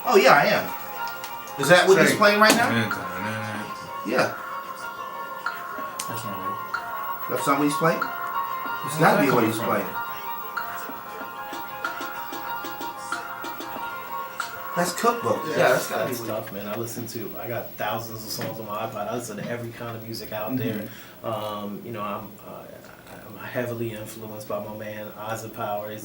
Oh yeah, I am. Is that what he's playing right now? Yeah. That's not right. That's not what he's playing? It's gotta be what he's playing. That's Cookbook. Yeah, that's gotta be tough, man. I got thousands of songs on my iPod. I listen to every kind of music out there. You know, I'm heavily influenced by my man Isaac Powers.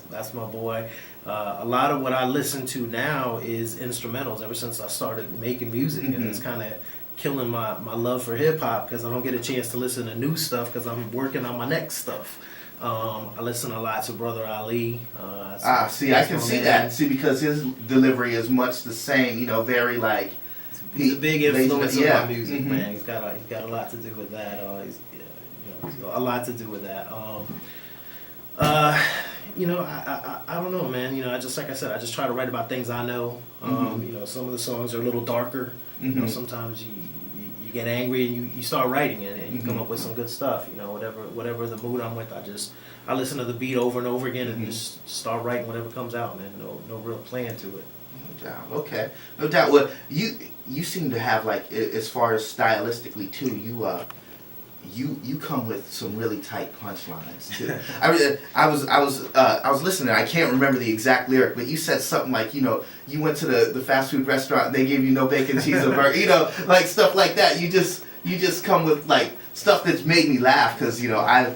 That's my boy. A lot of what I listen to now is instrumentals. Ever since I started making music, and it's kind of killing my love for hip hop because I don't get a chance to listen to new stuff because I'm working on my next stuff. I listen a lot to Brother Ali. See, I can see that. See, because his delivery is much the same. You know, very like. He's a big influence on my music, man. He's got a lot to do with that. A lot to do with that. You know, I don't know, man. You know, like I said, I just try to write about things I know. You know, some of the songs are a little darker. You know, sometimes you get angry and you start writing it and you come up with some good stuff. You know, whatever the mood I'm with, I listen to the beat over and over again and just start writing whatever comes out, man. No real plan to it. No doubt. Okay, no doubt. Well, you seem to have, like, as far as stylistically too, you come with some really tight punchlines too. I was listening. I can't remember the exact lyric, but you said something like, you know, you went to the fast food restaurant and they gave you no bacon, cheese, or burger. You know, like stuff like that. You just come with like stuff that's made me laugh because, you know, I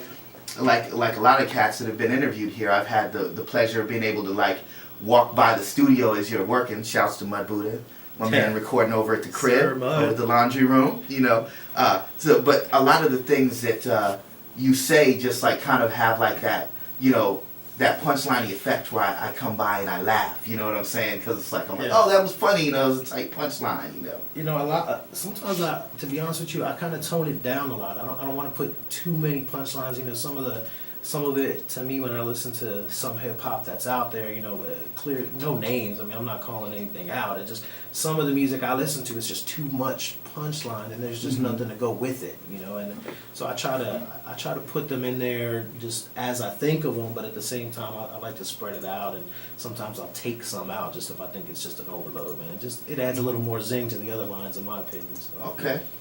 like a lot of cats that have been interviewed here. I've had the pleasure of being able to like walk by the studio as you're working. Shouts to Mud Buddha. My man recording over at the crib, over at the laundry room, you know. But a lot of the things that you say just like kind of have like that, you know, that punchline effect where I come by and I laugh, you know what I'm saying? Because it's like, I'm like, oh, that was funny, you know, it was a tight punchline, you know. You know, a lot. Sometimes to be honest with you, I kind of tone it down a lot. I don't want to put too many punchlines. You know, some of it, to me, when I listen to some hip hop that's out there, you know, clear, no names. I mean, I'm not calling anything out. It just, some of the music I listen to is just too much punchline, and there's just nothing to go with it, you know. And so I try to put them in there just as I think of them, but at the same time, I like to spread it out, and sometimes I'll take some out just if I think it's just an overload, man. It adds a little more zing to the other lines, in my opinion. So.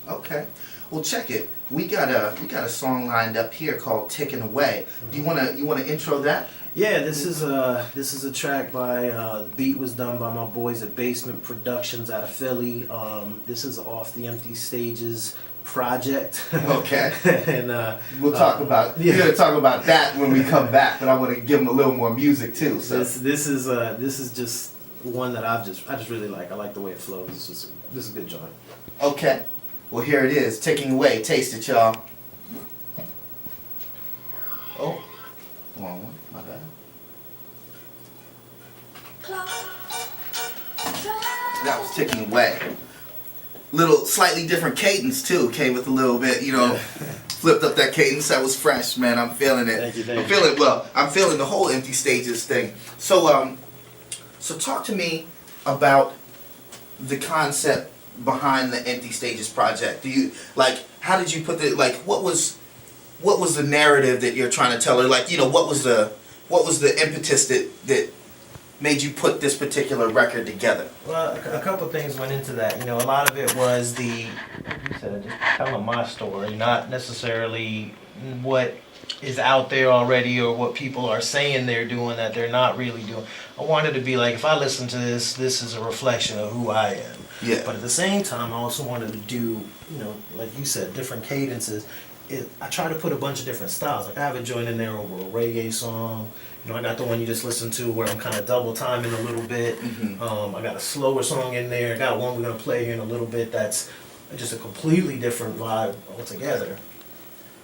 Okay. Well, check it. We got a song lined up here called "Ticking Away." Do you wanna intro that? Yeah, this is a track by the beat was done by my boys at Basement Productions out of Philly. This is off the Empty Stages project. Okay. And we'll talk about we're gonna talk about that when we come back. But I want to give them a little more music too. So this is just one that I just really like. I like the way it flows. This is a good joint. Okay. Well, here it is, "Ticking Away." Taste it, y'all. Oh, wrong one. My bad. That was "Ticking Away." Little slightly different cadence too. Came with a little bit, you know, flipped up that cadence. That was fresh, man. I'm feeling it. Thank you. I'm feeling the whole Empty Stages thing. So, so talk to me about the concept behind the Empty Stages project. Do you how did you put what was the narrative that you're trying to tell, or like, you know, what was the impetus that made you put this particular record together? Well, a couple things went into that. You know, a lot of it was just telling my story, not necessarily what is out there already or what people are saying they're doing that they're not really doing. I wanted to be like, if I listen to this is a reflection of who I am. Yeah. But at the same time, I also wanted to do, you know, like you said, different cadences. I try to put a bunch of different styles. Like I have a joint in there over a reggae song. You know, I got the one you just listened to where I'm kind of double timing a little bit. I got a slower song in there. I got one we're gonna play here in a little bit that's just a completely different vibe altogether.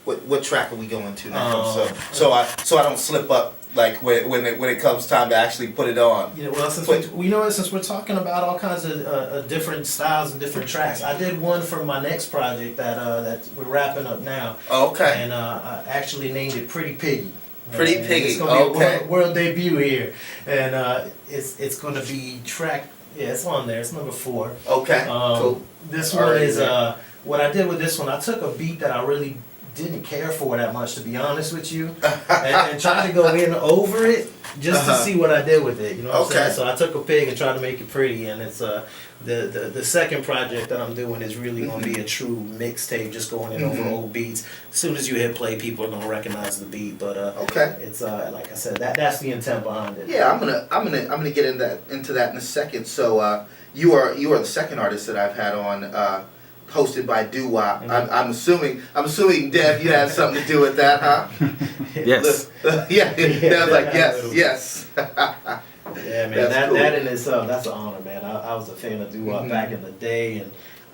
What track are we going to now? So I don't slip up like when it comes time to actually put it on. Yeah, well, since we're talking about all kinds of different styles and different tracks, I did one for my next project that we're wrapping up now. Oh, okay. And I actually named it Pretty Piggy. Pretty Piggy. It's gonna be a world debut here, and it's gonna be track. Yeah, it's on there. It's number 4. Okay. Cool. This one is what I did with this one. I took a beat that I really didn't care for that much, to be honest with you, and trying to go in over it just to see what I did with it. You know what I'm saying? So I took a pig and tried to make it pretty, and it's the second project that I'm doing is really gonna be a true mixtape, just going in over old beats. As soon as you hit play, people are gonna recognize the beat. But it's like I said, that's the intent behind it. Yeah, I'm gonna get into that in a second. So you are the second artist that I've had on. Hosted by Doo-Wop. I'm assuming Dev, you had something to do with that, huh? Yes. Yeah, Dev's like yes. Yeah, man, That's cool. that in itself, that's an honor, man. I was a fan of Doo-Wop back in the day, and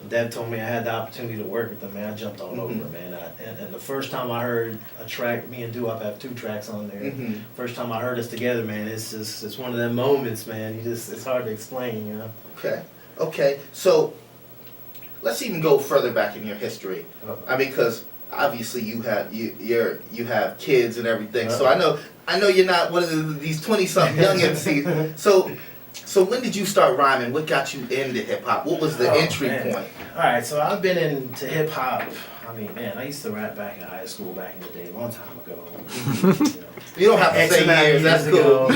Dev told me I had the opportunity to work with them, man. I jumped all over, man. And the first time I heard a track, me and Doo-Wop have 2 tracks on there. First time I heard us together, man, it's one of them moments, man. It's hard to explain, you know. Okay. So let's even go further back in your history. I mean, because obviously you have kids and everything. So I know you're not one of these 20-something young MCs. So when did you start rhyming? What got you into hip hop? What was the entry point? All right, so I've been into hip hop. I mean, man, I used to rap back in high school back in the day, a long time ago. You don't have to say years. That's cool.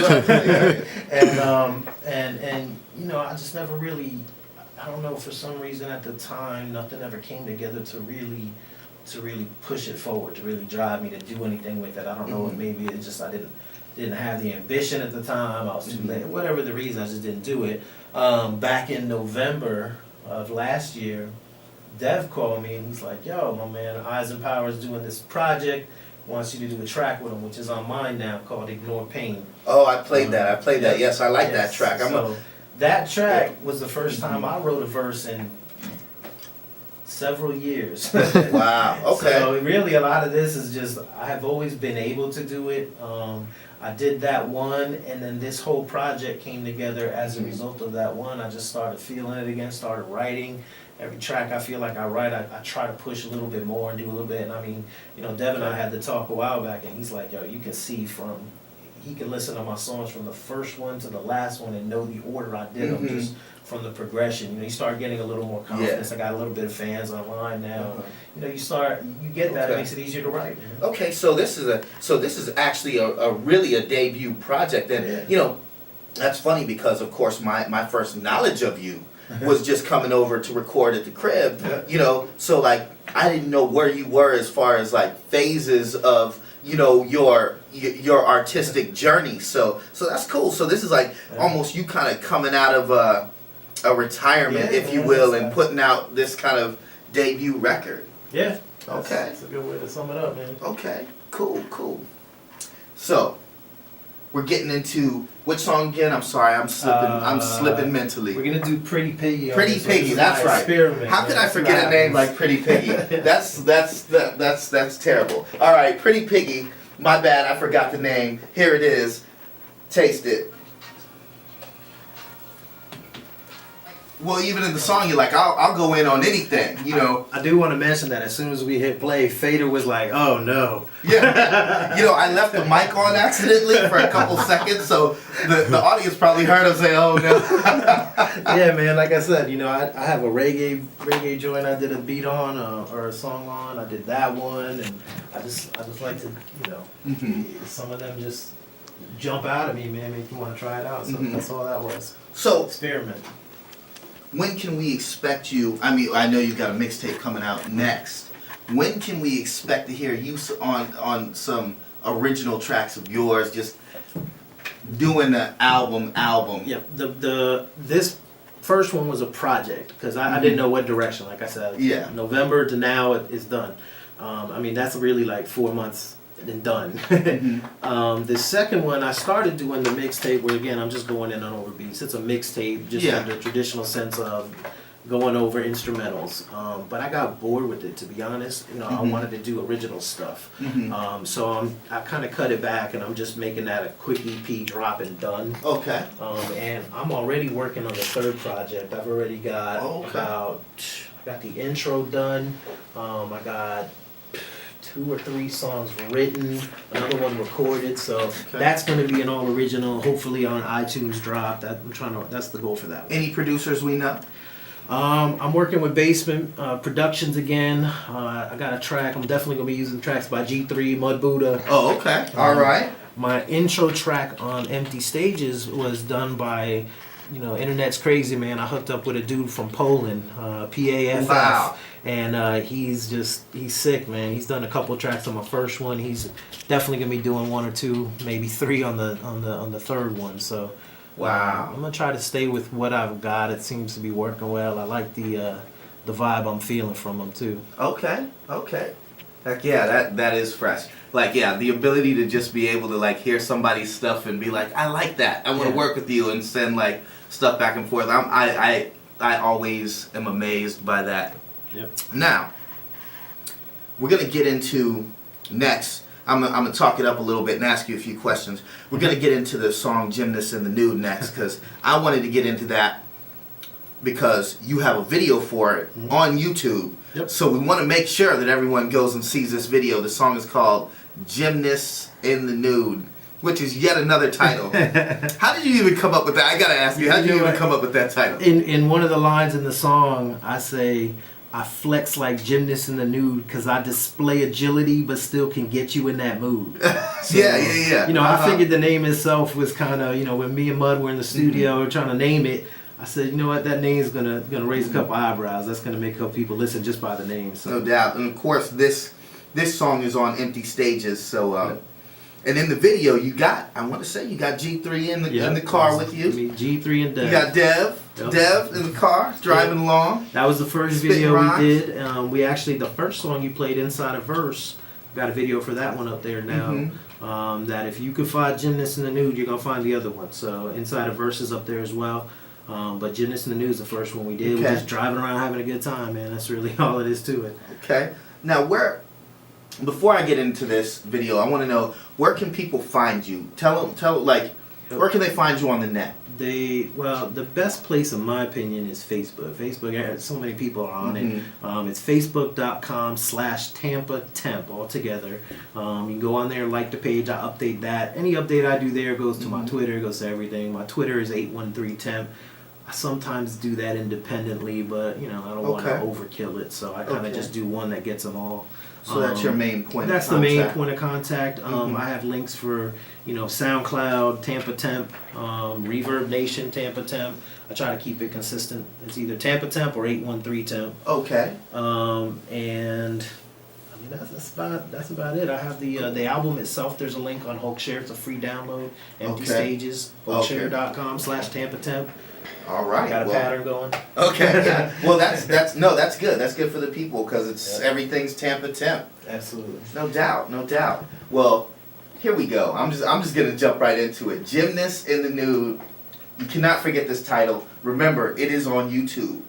And you know, I just never really. I don't know, for some reason at the time, nothing ever came together to really push it forward, to really drive me to do anything with it. I don't know, maybe it's just I didn't have the ambition at the time. I was too late. Whatever the reason, I just didn't do it. Back in November of last year, Dev called me and he's like, "Yo, my man, Eyes and Power is doing this project. Wants you to do a track with him, which is on mine now, called Ignore Pain." Oh, I played that. Yes, I like that track. That track was the first time I wrote a verse in several years. Wow, okay. So really a lot of this is just, I have always been able to do it. I did that one, and then this whole project came together as a result of that one. I just started feeling it again, started writing. Every track I feel like I write, I try to push a little bit more and do a little bit. And I mean, you know, Devin and I had to talk a while back, and he's like, "Yo, you can see he can listen to my songs from the first one to the last one and know the order I did them just from the progression." You know, you start getting a little more confidence. I got a little bit of fans online now. You know, you get that. It makes it easier to write. Man. Okay, so this is actually a really a debut project, and you know, that's funny because of course my first knowledge of you was just coming over to record at the crib. You know, so like I didn't know where you were as far as like phases of, you know, your artistic journey. So that's cool. So this is like almost you kind of coming out of a retirement, if you will, and putting out this kind of debut record. Yeah. Okay. That's a good way to sum it up, man. Okay. Cool. So we're getting into which song again? I'm sorry, I'm slipping mentally. We're gonna do Pretty Piggy. Pretty Piggy, that's right. How could I forget a name like Pretty Piggy? That's terrible. All right, Pretty Piggy. My bad, I forgot the name. Here it is. Taste it. Well, even in the song, you're like, I'll go in on anything, you know. I do want to mention that as soon as we hit play, Fader was like, "Oh no." Yeah. You know, I left the mic on accidentally for a couple seconds, so the audience probably heard us say, "Oh no." Yeah, man. Like I said, you know, I have a reggae joint I did a beat on or a song on. I did that one, and I just like to, you know, some of them just jump out at me, man, make you want to try it out. So that's all that was. So experiment. When can we expect you? I mean, I know you've got a mixtape coming out next. When can we expect to hear you on some original tracks of yours, just doing the album? Yeah, this first one was a project because I didn't know what direction. Like I said, November to now it's done. I mean, that's really like 4 months and done. The second one, I started doing the mixtape where again I'm just going in on over beats. It's a mixtape, just in the traditional sense of going over instrumentals. But I got bored with it, to be honest. You know, I wanted to do original stuff. So I kind of cut it back, and I'm just making that a quick EP drop and done. Okay. And I'm already working on the third project. I've already got I got the intro done. I got 2 or 3 songs written, another one recorded, so that's going to be an all original, hopefully on iTunes drop. That's the goal for that one. Any producers we know? I'm working with Basement Productions again. I got a track. I'm definitely gonna be using tracks by G3, Mud Buddha. Oh, okay. All right. My intro track on Empty Stages was done by, Internet's Crazy, man. I hooked up with a dude from Poland, PAFF. Wow. And he's sick, man. He's done a couple of tracks on my first one. He's definitely gonna be doing one or two, maybe three on the third one. So, wow. I'm gonna try to stay with what I've got. It seems to be working well. I like the vibe I'm feeling from him too. Okay. Heck yeah, that is fresh. Like, yeah, the ability to just be able to like hear somebody's stuff and be like, I like that. I want to work with you and send like stuff back and forth. I always am amazed by that. Yep. Now, we're gonna get into next. I'm gonna talk it up a little bit and ask you a few questions. We're gonna get into the song "Gymnast in the Nude" next because I wanted to get into that because you have a video for it on YouTube. Yep. So we want to make sure that everyone goes and sees this video. The song is called "Gymnast in the Nude," which is yet another title. How did you even come up with that? I gotta ask you. How did you even come up with that title? In one of the lines in the song, I say, I flex like gymnast in the nude because I display agility but still can get you in that mood. So, yeah. I figured the name itself was kind of, when me and Mud were in the studio trying to name it, I said, you know what, that name's gonna raise a couple eyebrows. That's gonna make a couple people listen just by the name. So. No doubt. And of course, this song is on Empty Stages. So, and in the video, you got G3 in the car with you. G3 and Dev. You got Dev in the car driving along. That was the first video we did. We actually, the first song you played, Inside a Verse, got a video for that one up there now. That if you could find Gymnast in the Nude, you're gonna find the other one. So Inside a Verse is up there as well. But Gymnast in the Nude is the first one we did. Okay. We're just driving around having a good time, man. That's really all it is to it. Okay. Now, before I get into this video, I want to know, where can people find you? Tell where can they find you on the net? The best place, in my opinion, is Facebook. Facebook, so many people are on it. It's facebook.com/Tampa Temp all together. You can go on there, like the page. I update that. Any update I do there goes to my Twitter, goes to everything. My Twitter is 813Temp. I sometimes do that independently, but I don't want to overkill it, so I kind of just do one that gets them all. So that's your main point. That's the main point of contact. I have links for SoundCloud, Tampa Temp, Reverb Nation, Tampa Temp. I try to keep it consistent. It's either Tampa Temp or 813Temp. Okay. And I mean that's about it. I have the album itself. There's a link on Hulkshare. It's a free download. Empty Stages. Hulkshare.com/Tampa Temp. All right. Got a pattern going. Okay. Yeah. Well, that's good. That's good for the people because everything's Tampa Temp. Absolutely. No doubt. Well, here we go. I'm just gonna jump right into it. Gymnast in the Nude. You cannot forget this title. Remember, it is on YouTube.